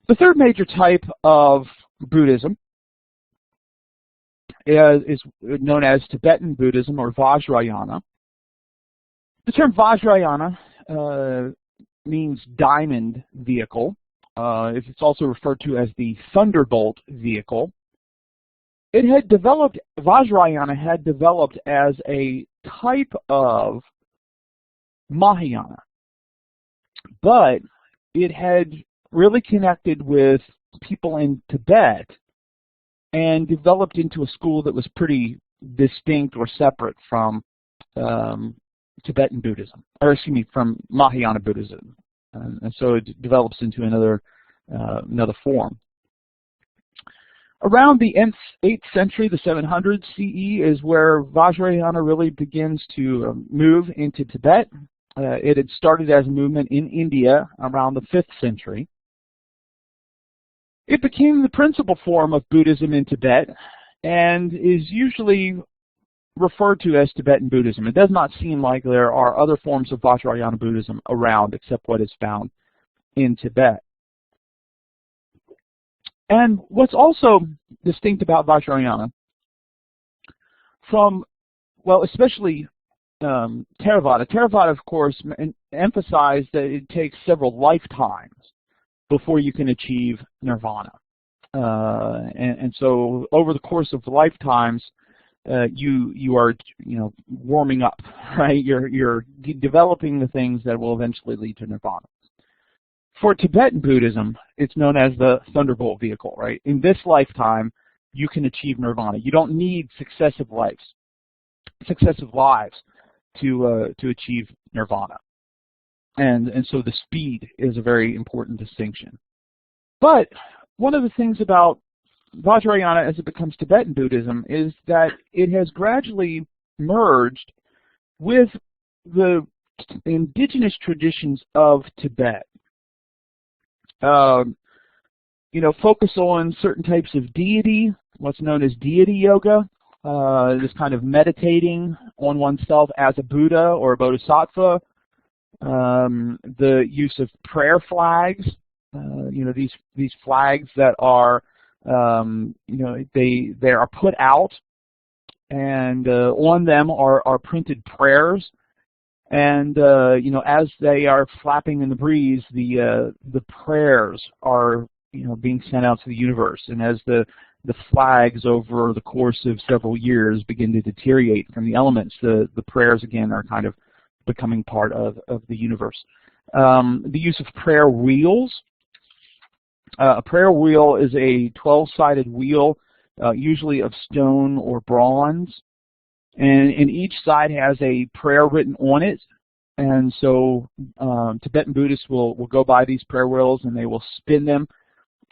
The third major type of Buddhism is known as Tibetan Buddhism, or Vajrayana. The term Vajrayana means diamond vehicle. It's also referred to as the thunderbolt vehicle. It had developed, Vajrayana had developed as a type of Mahayana, but it had really connected with people in Tibet and developed into a school that was pretty distinct or separate from Tibetan Buddhism, or excuse me, from Mahayana Buddhism. And so it develops into another form. Around the 8th century, the 700 CE, is where Vajrayana really begins to move into Tibet. It had started as a movement in India around the 5th century. It became the principal form of Buddhism in Tibet and is usually referred to as Tibetan Buddhism. It does not seem like there are other forms of Vajrayana Buddhism around except what is found in Tibet. And what's also distinct about Vajrayana from, well, especially Theravada. Theravada, of course, emphasized that it takes several lifetimes before you can achieve nirvana. And so over the course of lifetimes, you are warming up, right? You're developing the things that will eventually lead to nirvana. For Tibetan Buddhism, it's known as the thunderbolt vehicle, right? In this lifetime, you can achieve nirvana. You don't need successive lives to achieve nirvana. And so the speed is a very important distinction. But one of the things about Vajrayana as it becomes Tibetan Buddhism is that it has gradually merged with the indigenous traditions of Tibet. Focus on certain types of deity, what's known as deity yoga, this kind of meditating on oneself as a Buddha or a Bodhisattva, the use of prayer flags, these flags that are, they are put out, and on them are printed prayers. And as they are flapping in the breeze, the prayers are being sent out to the universe. And as the flags over the course of several years begin to deteriorate from the elements, the prayers again are kind of becoming part of the universe. The use of prayer wheels. A prayer wheel is a 12-sided wheel, usually of stone or bronze. And each side has a prayer written on it, and so Tibetan Buddhists will go by these prayer wheels and they will spin them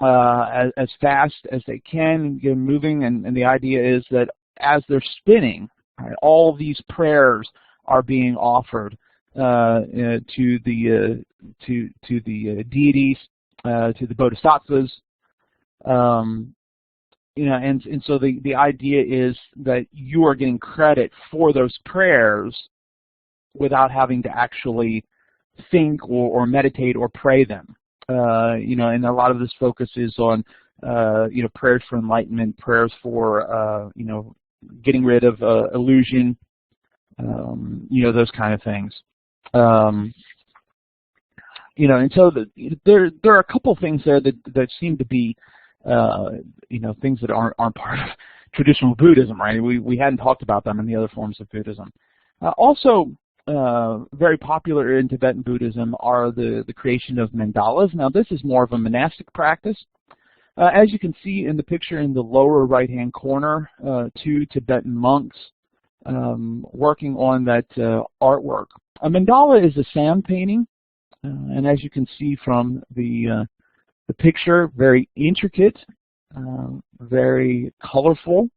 as fast as they can, get them moving. And the idea is that as they're spinning, right, all these prayers are being offered to the deities, to the bodhisattvas. And so the idea is that you are getting credit for those prayers without having to actually think or meditate or pray them. And a lot of this focus is on prayers for enlightenment, prayers for getting rid of illusion, those kind of things. And so there are a couple things there that seem to be things that aren't part of traditional Buddhism, right? We hadn't talked about them in the other forms of Buddhism. Also, very popular in Tibetan Buddhism are the creation of mandalas. Now, this is more of a monastic practice. As you can see in the picture in the lower right-hand corner, two Tibetan monks working on that artwork. A mandala is a sand painting, and as you can see from the picture, very intricate, very colorful,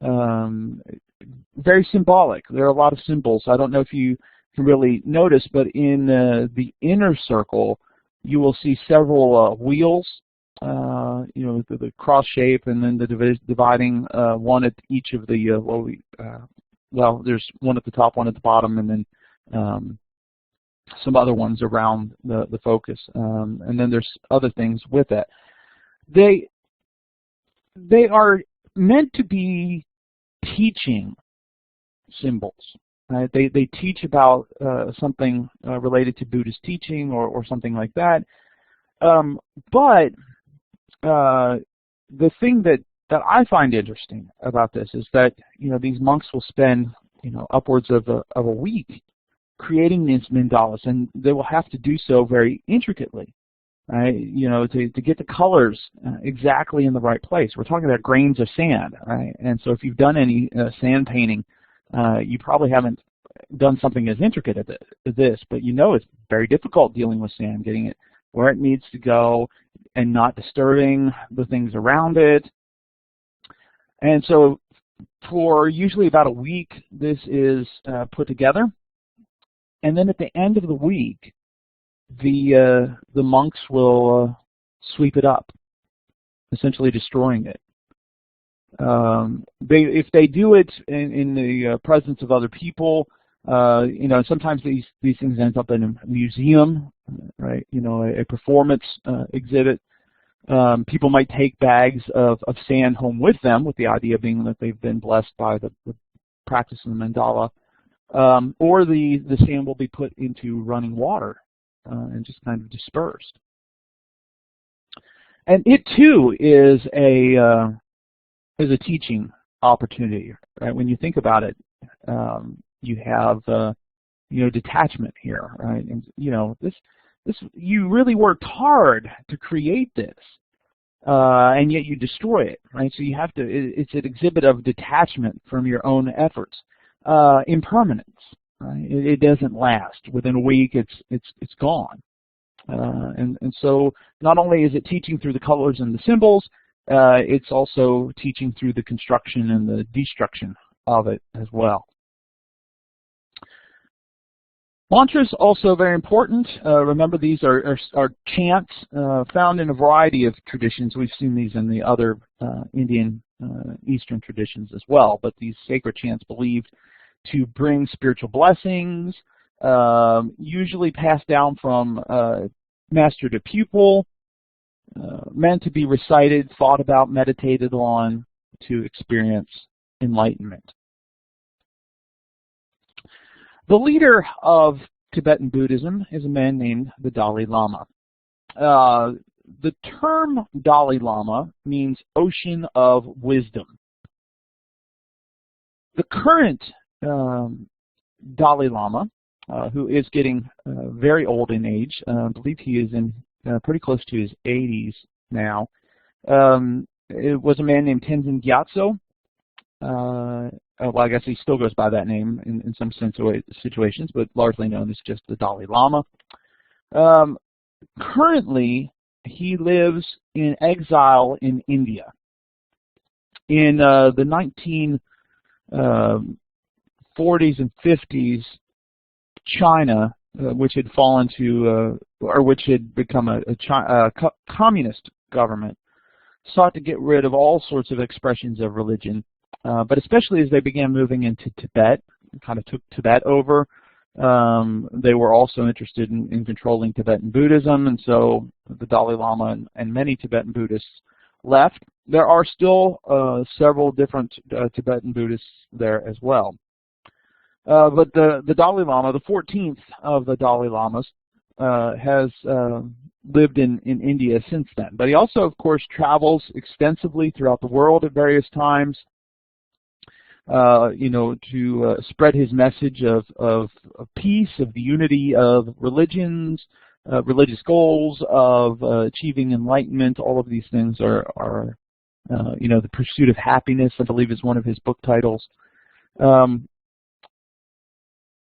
very symbolic. There are a lot of symbols. I don't know if you can really notice, but in the inner circle, you will see several wheels, the cross shape, and then the dividing one at each of the, there's one at the top, one at the bottom, and then some other ones around the focus, and then there's other things with it. They are meant to be teaching symbols. Right? They teach about something related to Buddhist teaching or something like that. But the thing that I find interesting about this is that these monks will spend upwards of a week creating these mandalas, and they will have to do so very intricately, right? To get the colors exactly in the right place. We're talking about grains of sand, right? And so if you've done any sand painting, you probably haven't done something as intricate as this, but it's very difficult dealing with sand, getting it where it needs to go and not disturbing the things around it. And so for usually about a week, this is put together. And then at the end of the week, the monks will sweep it up, essentially destroying it. If they do it in the presence of other people, sometimes these things end up in a museum, right? A performance exhibit. People might take bags of sand home with them, with the idea being that they've been blessed by the practice of the mandala, or the sand will be put into running water and just kind of dispersed. And it too is a teaching opportunity, right? When you think about it, you have detachment here, right? And this you really worked hard to create this, and yet you destroy it, right? So you have to. It's an exhibit of detachment from your own efforts, impermanence, right? It doesn't last. Within a week, it's gone, and so not only is it teaching through the colors and the symbols, it's also teaching through the construction and the destruction of it as well. Mantras also very important. Remember, these are chants found in a variety of traditions. We've seen these in the other Indian Eastern traditions as well, but these sacred chants believed to bring spiritual blessings, usually passed down from master to pupil, meant to be recited, thought about, meditated on to experience enlightenment. The leader of Tibetan Buddhism is a man named the Dalai Lama. The term Dalai Lama means ocean of wisdom. The current Dalai Lama, who is getting very old in age, I believe he is in pretty close to his 80s now, it was a man named Tenzin Gyatso. Well, I guess he still goes by that name in some situations, but largely known as just the Dalai Lama. Currently, he lives in exile in India. In the 1940s and 50s, China, which had fallen to, or which had become a communist government, sought to get rid of all sorts of expressions of religion. But especially as they began moving into Tibet, kind of took Tibet over, they were also interested in controlling Tibetan Buddhism, and so the Dalai Lama and many Tibetan Buddhists left. There are still several different Tibetan Buddhists there as well. But the Dalai Lama, the 14th of the Dalai Lamas, has lived in India since then. But he also, of course, travels extensively throughout the world at various times, to spread his message of peace, of the unity of religions, religious goals, of achieving enlightenment. All of these things are the pursuit of happiness, I believe, is one of his book titles.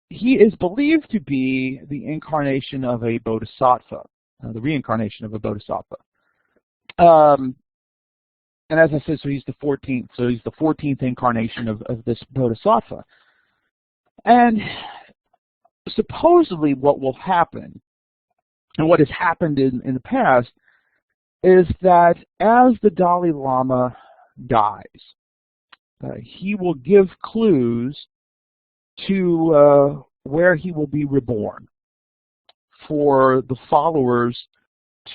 He is believed to be the incarnation of a bodhisattva, the reincarnation of a bodhisattva. And as I said, so he's the 14th. So he's the 14th incarnation of this bodhisattva. And supposedly what will happen, and what has happened in the past, is that as the Dalai Lama dies, he will give clues to where he will be reborn. for the followers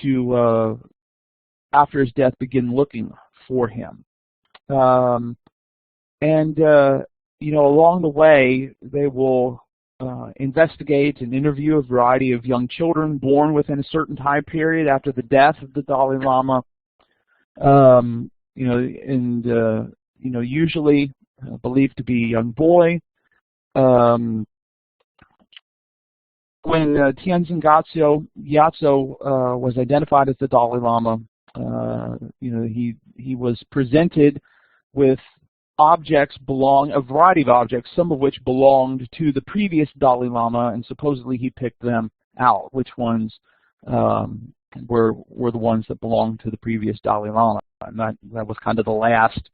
to, after his death, begin looking for him. Along the way, they will investigate and interview a variety of young children born within a certain time period after the death of the Dalai Lama. Usually believed to be a young boy. When Tenzin Gyatso was identified as the Dalai Lama, he was presented with objects a variety of objects, some of which belonged to the previous Dalai Lama, and supposedly he picked them out, which ones were the ones that belonged to the previous Dalai Lama. And that was kind of the last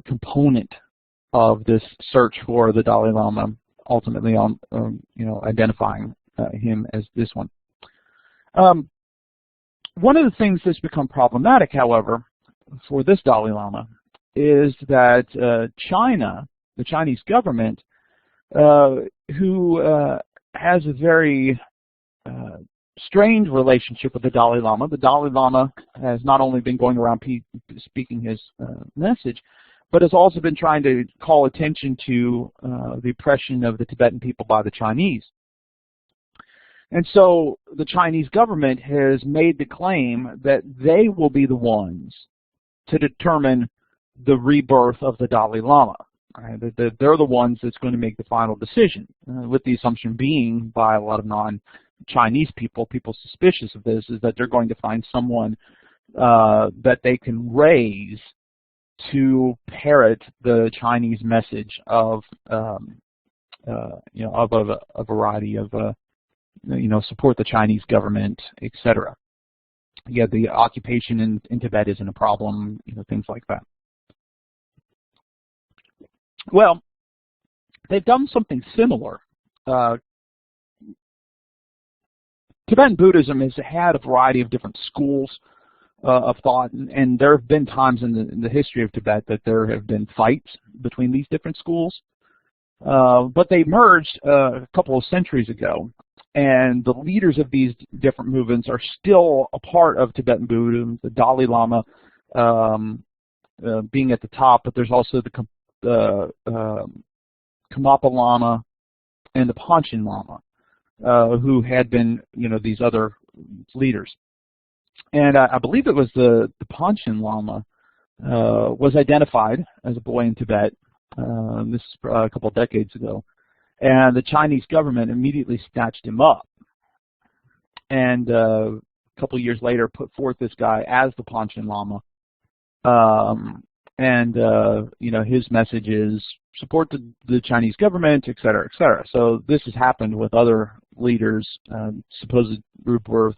component of this search for the Dalai Lama, ultimately identifying him as this one. One of the things that's become problematic, however, for this Dalai Lama is that China, the Chinese government, who has a very strained relationship with the Dalai Lama. The Dalai Lama has not only been going around speaking his message, but has also been trying to call attention to the oppression of the Tibetan people by the Chinese. And so the Chinese government has made the claim that they will be the ones to determine the rebirth of the Dalai Lama. Right? That they're the ones that's going to make the final decision, with the assumption being by a lot of non-Chinese people suspicious of this, is that they're going to find someone that they can raise to parrot the Chinese message of a variety of support the Chinese government, etc. Yeah, the occupation in Tibet isn't a problem, things like that. Well, they've done something similar. Tibetan Buddhism has had a variety of different schools of thought, and there have been times in the history of Tibet that there have been fights between these different schools. But they merged a couple of centuries ago, and the leaders of these different movements are still a part of Tibetan Buddhism, the Dalai Lama being at the top, but there's also the Karmapa Lama and the Panchen Lama, who had been, these other leaders. And I believe it was the Panchen Lama was identified as a boy in Tibet. This is a couple of decades ago. And the Chinese government immediately snatched him up. And a couple of years later put forth this guy as the Panchen Lama. His message is support the Chinese government, et cetera, et cetera. So this has happened with other leaders, supposed rebirth.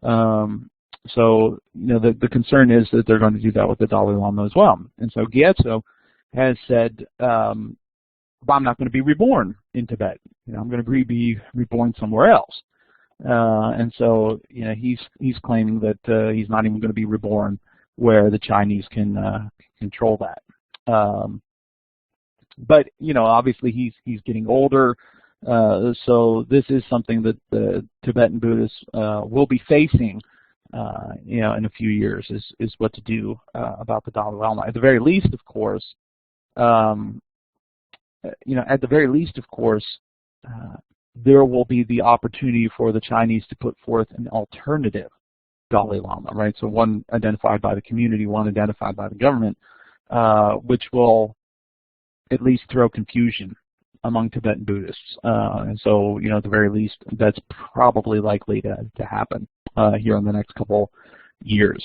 So the concern is that they're going to do that with the Dalai Lama as well. And so Gyatso has said, I'm not going to be reborn in Tibet. I'm going to be reborn somewhere else. And so he's claiming that he's not even going to be reborn where the Chinese can control that. But obviously he's getting older, so this is something that the Tibetan Buddhists will be facing, in a few years, is what to do about the Dalai Lama. At the very least, of course, there will be the opportunity for the Chinese to put forth an alternative Dalai Lama, right? So one identified by the community, one identified by the government, which will at least throw confusion among Tibetan Buddhists. And so, at the very least, that's probably likely to happen here in the next couple years.